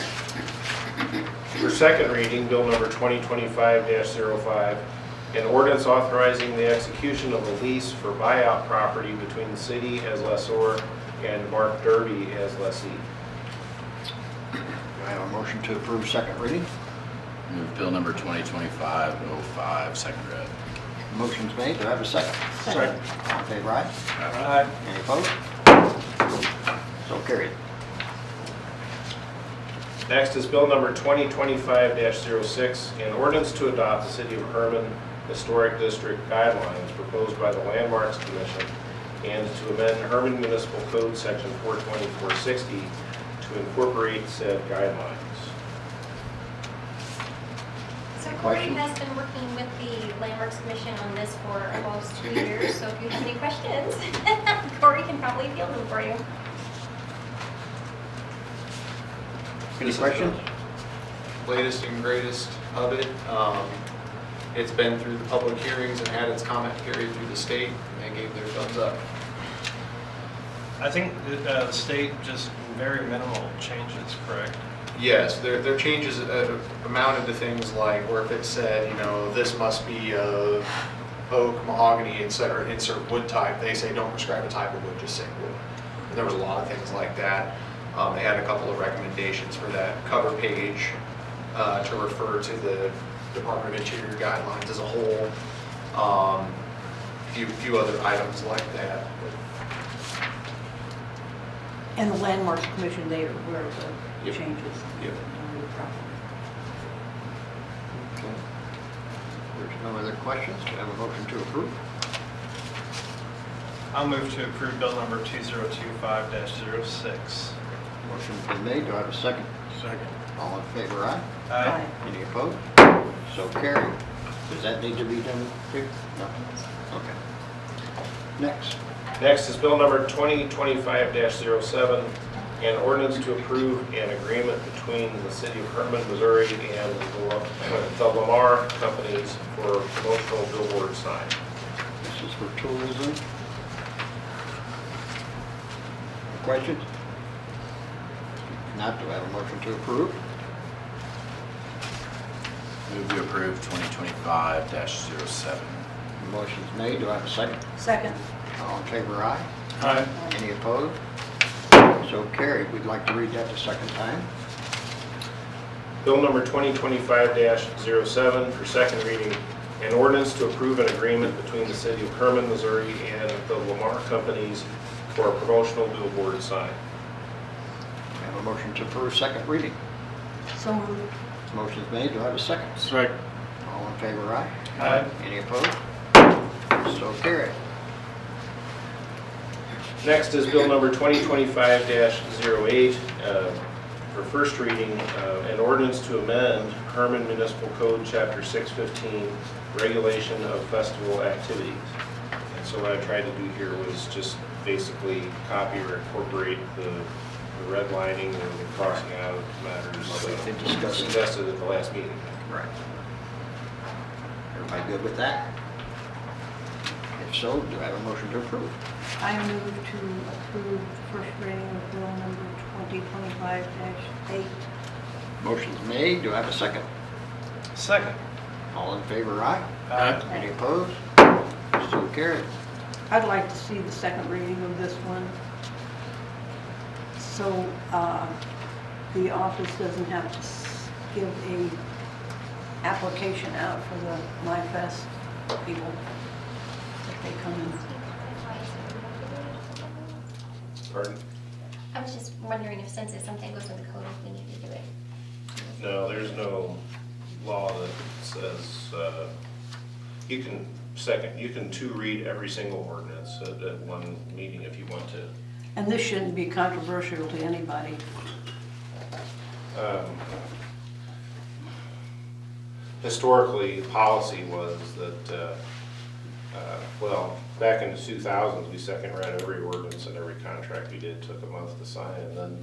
For second reading, bill number 2025-05, an ordinance authorizing the execution of a lease for buyout property between the city as lessor and Mark Derby as lessee. Do I have a motion to approve second reading? Move bill number 2025-05, second read. Motion's made. Do I have a second? Second. All in favor, aye? Aye. Any opposed? So carried. Next is bill number 2025-06, an ordinance to adopt the City of Hermann Historic District guidelines proposed by the Landmarks Commission and to amend Hermann Municipal Code Section 420-460 to incorporate said guidelines. So Corey Questions? has been working with the Landmarks Commission on this for almost 2 years, so if you have any questions, Corey can probably field them for you. Any This is questions? the latest and greatest of it. It's been through the public hearings and had its comment period through the state, and they gave their thumbs up. I think the state just very minimal changes, correct? Yes, their changes amounted to things like where if it said, you know, this must be of oak, mahogany, etc., insert wood type, they say don't prescribe a type of wood, just say wood. And there was a lot of things like that. They had a couple of recommendations for that cover page to refer to the Department of Interior guidelines as a whole. Few other items like that. And the Landmarks Commission, they are aware of the Yep. changes. Yep. Okay. There's no other questions. Do I have a motion to approve? I'll move to approve bill number 2025-06. Motion's been made. Do I have a second? Second. All in favor, aye? Aye. Any opposed? So carried. Does that need to be done too? No? Okay. Next. Next is bill number 2025-07, an ordinance to approve an agreement between the city of Hermann, Missouri and the Lamar companies for promotional billboard sign. This is for tourism. Questions? Not, do I have a motion to approve? Move to approve 2025-07. Motion's made. Do I have a second? Second. All in favor, aye? Aye. Any opposed? So carried. We'd like to read that the second time. Bill number 2025-07 for second reading, an ordinance to approve an agreement between the city of Hermann, Missouri and the Lamar companies for a promotional billboard sign. I have a motion to approve second reading. So moved. Motion's made. Do I have a second? Second. All in favor, aye? Aye. Any opposed? So carried. Next is bill number 2025-08 for first reading, an ordinance to amend Hermann Municipal Code Chapter 615, regulation of festival activities. And so what I tried to do here was just basically copy or incorporate the redlining and the crossing out matters Like they discussed. suggested at the last meeting. Right. Everybody good with that? If so, do I have a motion to approve? I move to approve the first reading of bill number 2025-8. Motion's made. Do I have a second? Second. All in favor, aye? Aye. Any opposed? So carried. I'd like to see the second reading of this one. So the office doesn't have to give a application out for the MyFest people if they come in. Pardon? I was just wondering if since it's something that goes with the code, if we need to do it. No, there's no law that says, you can two-read every single ordinance at one meeting if you want to. And this shouldn't be controversial to anybody. Historically, policy was that, well, back in the 2000s, we second read every ordinance and every contract we did, took a month to sign, and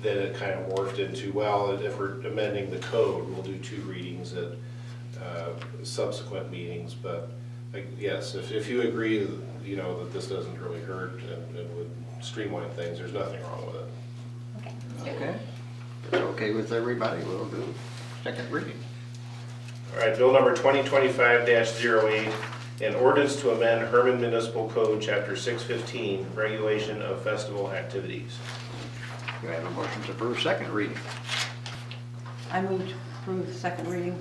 then it kind of morphed into, well, if we're amending the code, we'll do two readings at subsequent meetings, but yes, if you agree, you know, that this doesn't really hurt and would streamline things, there's nothing wrong with it. Okay. Okay. If it's okay with everybody, we'll do second reading. All right, bill number 2025-08, an ordinance to amend Hermann Municipal Code, Chapter 615, regulation of festival activities. Do I have a motion to approve second reading? I move to approve the second reading.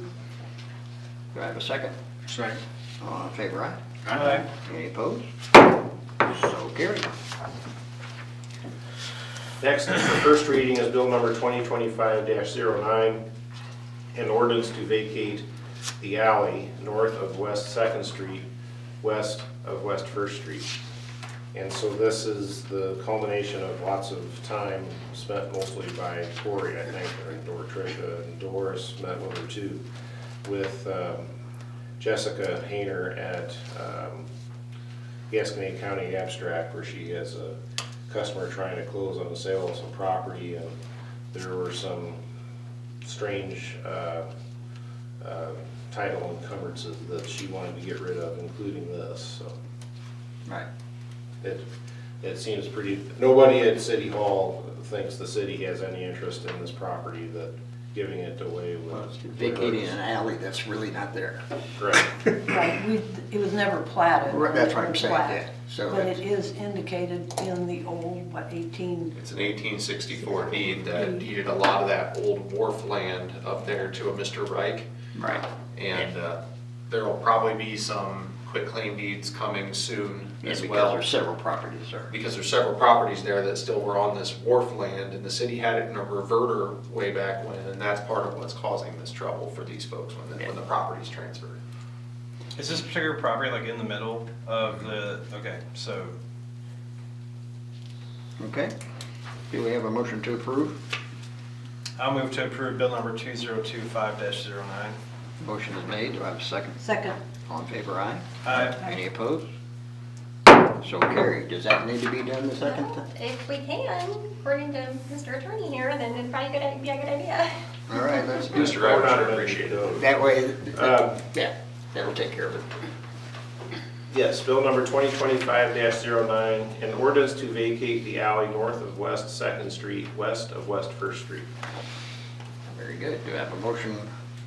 Do I have a second? Second. All in favor, aye? Aye. Any opposed? So carried. Next, the first reading is bill number 2025-09, an ordinance to vacate the alley north of West 2nd Street, west of West First Street. And so this is the culmination of lots of time spent mostly by Tori, I think, or Tricia, and Doris met with her too, with Jessica Hayner at Gasconade County Abstract, where she has a customer trying to close on the sale of some property, and there were some strange title encumbrances that she wanted to get rid of, including this, so. Right. It seems pretty, nobody at City Hall thinks the city has any interest in this property, that giving it away Well, it's would. vacating an alley that's really not there. Correct. Right, it was never platted. Right, that's what I'm saying, Plat. yeah. So But it's- it is indicated in the old, what, 18, It's an 1864 deed that deeded a lot of that old wharf land up there to a Mr. Reich. Right. And there will probably be some quitclaim deeds coming soon Yeah, as because well. there's several properties there. Because there's several properties there that still were on this wharf land, and the city had it in a reverter way back when, and that's part of what's causing this trouble for these folks when the property's transferred. Is this particular property like in the middle of the, okay, so, Okay. Do we have a motion to approve? I'll move to approve bill number 2025-09. Motion is made. Do I have a second? second. All in favor, aye? Aye. Any opposed? So carried. Does that need to be done the second? Well, if we can, according to Mr. Attorney here, then it'd probably be a good idea. All right, let's do it. Mr. Reich, I appreciate it. That way, Um, yeah, that'll take care of it. Yes, bill number 2025-09, an ordinance to vacate the alley north of West Second Street, west of West First Street. Very good. Do I have a motion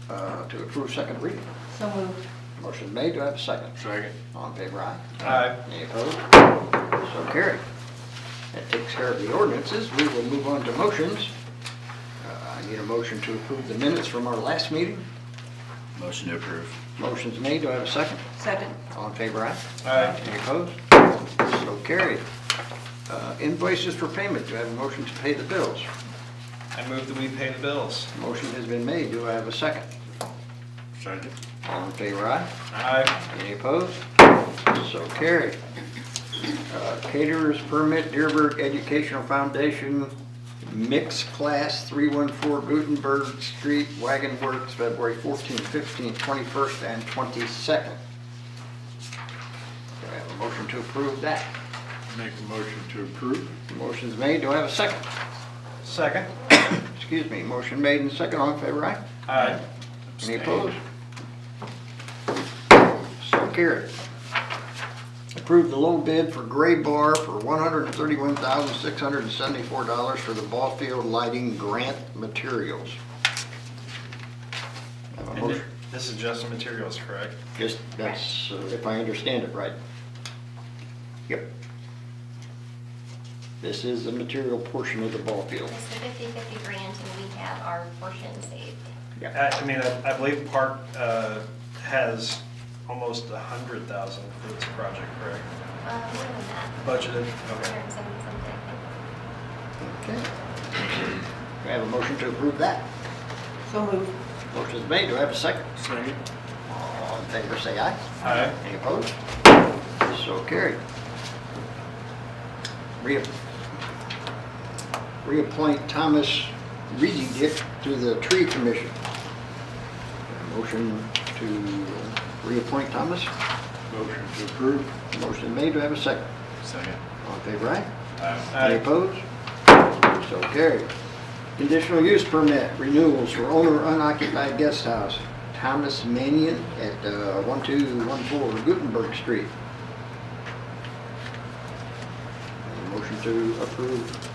to approve second reading? So moved. Motion made. Do I have a second? Second. All in favor, aye? Aye. Any opposed? So carried. That takes care of the ordinances. We will move on to motions. I need a motion to approve the minutes from our last meeting. Motion to approve. Motion's made. Do I have a second? Second. All in favor, aye? Aye. Any opposed? So carried. Invoices for payment. Do I have a motion to pay the bills? I move that we pay the bills. Motion has been made. Do I have a second? Second. All in favor, aye? Aye. Any opposed? So carried. Caterers permit, Deerberg Educational Foundation, mix class 314 Gutenberg Street, Wagon Works, February 14th, 15th, 21st, and 22nd. Do I have a motion to approve that? Make a motion to approve. Motion's made. Do I have a second? Second. Excuse me. Motion made and second. All in favor, aye? Aye. Any opposed? So carried. Approve the low bid for gray bar for $131,674 for the ball field lighting grant materials. Have a And motion? this is just materials, correct? Just, that's, if I understand it right. Yep. This is the material portion of the ball field. It's the 50/50 grant, and we have our portion saved. I mean, I believe Park has almost 100,000 for this project, correct? More than that, Budgeted, okay. 170 something. Okay. Do I have a motion to approve that? So moved. Motion's made. Do I have a second? Second. All in favor, say aye. Aye. Any opposed? So carried. Reappoint Thomas Reedy-Dick to the Tree Commission. Motion to reappoint Thomas. Motion to approve. Motion made. Do I have a second? Second. All in favor, aye? Aye. Any opposed? So carried. Conditional use permit renewals for owner unoccupied guest house, Thomas Manion at 1214 Gutenberg Street. Motion to approve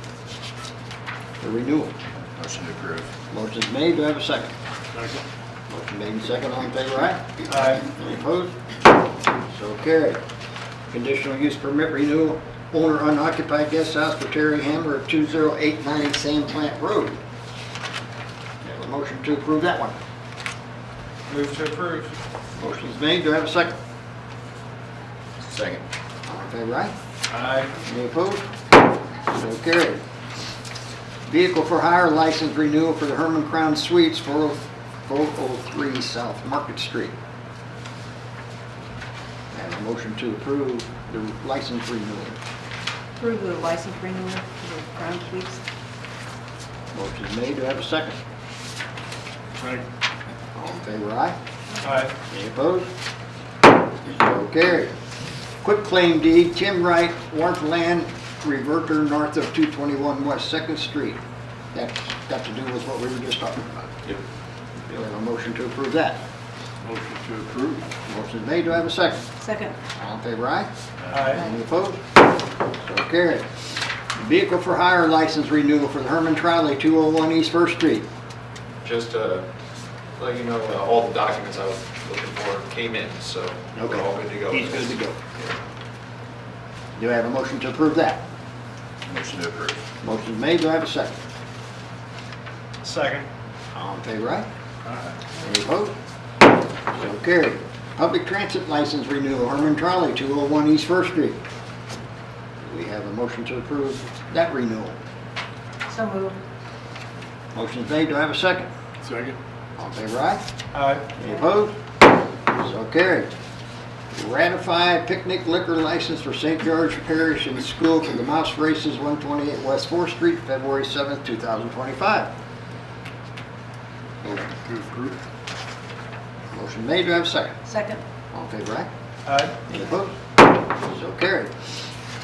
the renewal. Motion to approve. Motion's made. Do I have a second? Second. Motion made and second. All in favor, aye? Aye. Any opposed? So carried. Conditional use permit renewal, owner unoccupied guest house for Terry Hammer at 2089 Sand Plant Road. Have a motion to approve that one. Move to approve. Motion's made. Do I have a second? Second. All in favor, aye? Aye. Any opposed? So carried. Vehicle for hire license renewal for the Hermann Crown Suites, 403 South Market Street. Have a motion to approve the license renewal. Approve the license renewal for the Crown Suites. Motion is made, do I have a second? Second. All in favor, aye? Aye. Any opposed? So carried. Quick claim deed, Tim Wright, Wharf Land Reverter north of 221 West 2nd Street. That's got to do with what we were just talking about. Yep. Do I have a motion to approve that? Motion to approve. Motion is made, do I have a second? Second. All in favor, aye? Aye. Any opposed? So carried. Vehicle for hire license renewal for the Hermann Trolley, 201 East 1st Street. Just to let you know, all the documents I was looking for came in, so we're all good to go. He's good to go. Do I have a motion to approve that? Motion to approve. Motion is made, do I have a second? Second. All in favor, aye? Aye. Any opposed? So carried. Public transit license renewal, Hermann Trolley, 201 East 1st Street. Do we have a motion to approve that renewal? So moved. Motion is made, do I have a second? Second. All in favor, aye? Aye. Any opposed? So carried. Ratify picnic liquor license for St. George Parish and School for the Mouse Races, 128 West 4th Street, February 7th, 2025. Motion to approve. Motion made, do I have a second? Second. All in favor, aye? Aye. Any opposed? So carried.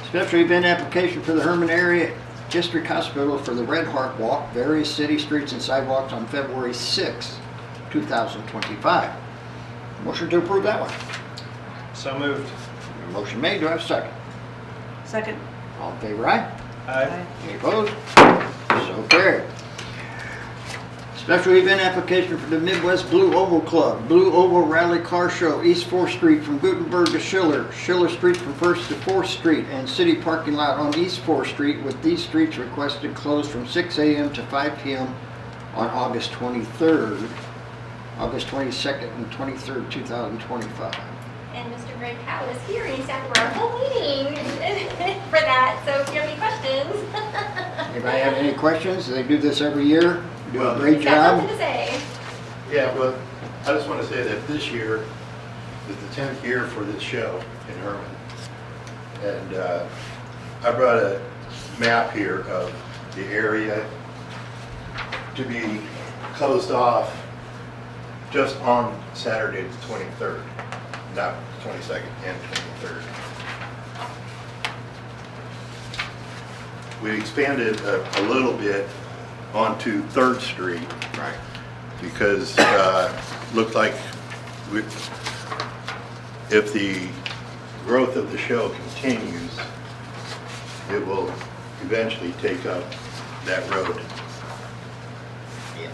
Special event application for the Hermann Area District Hospital for the Red Heart Walk, various city streets and sidewalks on February 6th, 2025. Motion to approve that one. So moved. Motion made, do I have a second? Second. All in favor, aye? Aye. Any opposed? So carried. Special event application for the Midwest Blue Oval Club, Blue Oval Rally Car Show, East 4th Street from Gutenberg to Schiller, Schiller Street from 1st to 4th Street, and city parking lot on East 4th Street, with these streets requested closed from 6 a.m. to 5 p.m. on August 23rd, August 22nd and 23rd, 2025. And Mr. Greg Howe is here, and he sat through our whole meeting for that, so if you have any questions. Anybody have any questions? They do this every year, do a great He's got job. something to say. Yeah, but I just want to say that this year is the 10th year for this show in Hermann. And I brought a map here of the area to be closed off just on Saturday the 23rd, not 22nd and 23rd. We expanded a little bit onto 3rd Street. Right. Because looked like if the growth of the show continues, it will eventually take up that road. Yeah.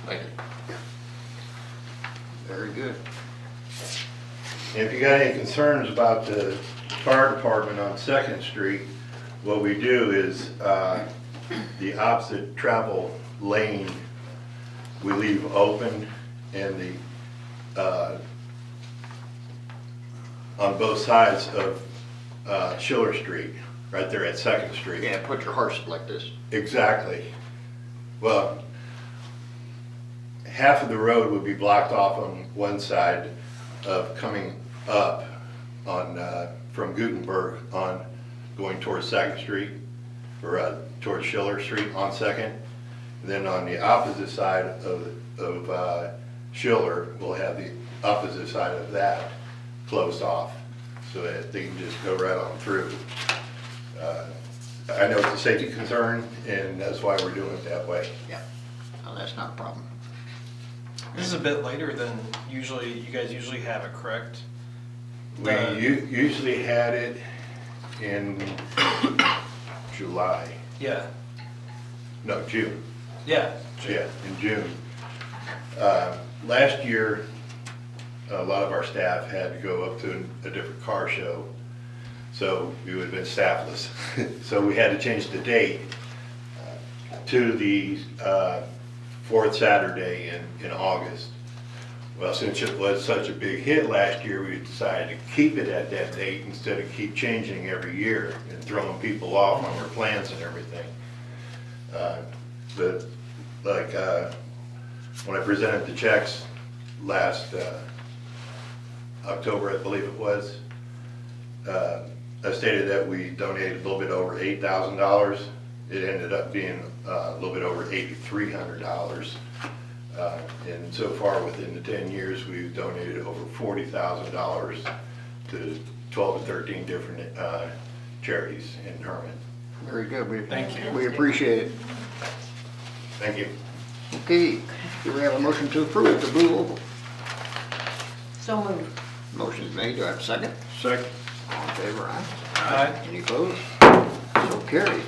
Thank you. Very good. And if you got any concerns about the fire department on 2nd Street, what we do is the opposite travel lane we leave open, and the on both sides of Schiller Street, right there at 2nd Street. Yeah, put your horse like this. Exactly. Well, half of the road would be blocked off on one side of coming up on from Gutenberg on going towards 2nd Street, or towards Schiller Street on 2nd. And then on the opposite side of Schiller, we'll have the opposite side of that closed off so that they can just go right on through. I know it's a safety concern, and that's why we're doing it that way. Yeah. No, that's not a problem. This is a bit later than you guys usually have it, correct? We usually had it in July, Yeah. no, June. Yeah. Yeah, in June. Last year, a lot of our staff had to go up to a different car show, so we would have been staffless. So we had to change the date to the fourth Saturday in August. Well, since it was such a big hit last year, we decided to keep it at that date instead of keep changing every year and throwing people off on their plans and everything. But like when I presented the checks last October, I believe it was, I stated that we donated a little bit over $8,000. It ended up being a little bit over $8,300. And so far, within the 10 years, we've donated over $40,000 to 12 and 13 different charities in Hermann. Very good. Thank you. We appreciate it. Thank you. Okay, do we have a motion to approve the Blue Oval? So moved. Motion's made, do I have a second? Second. All in favor, aye? Aye. Any opposed? So carried.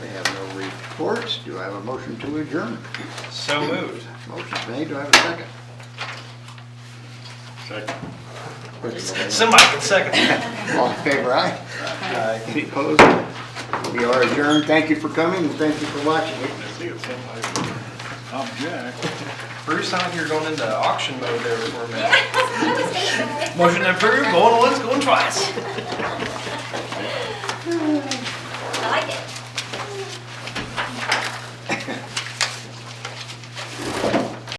We have no reports, do I have a motion to adjourn? So moved. Motion's made, do I have a second? Second. Somebody can second that. All in favor, aye? Aye. Any opposed? We are adjourned, thank you for coming and thank you for watching. I see if somebody object. Bruce, sounded like you're going into auction mode there for a minute. Yeah, I was gonna say. Motion approved, going once, going twice.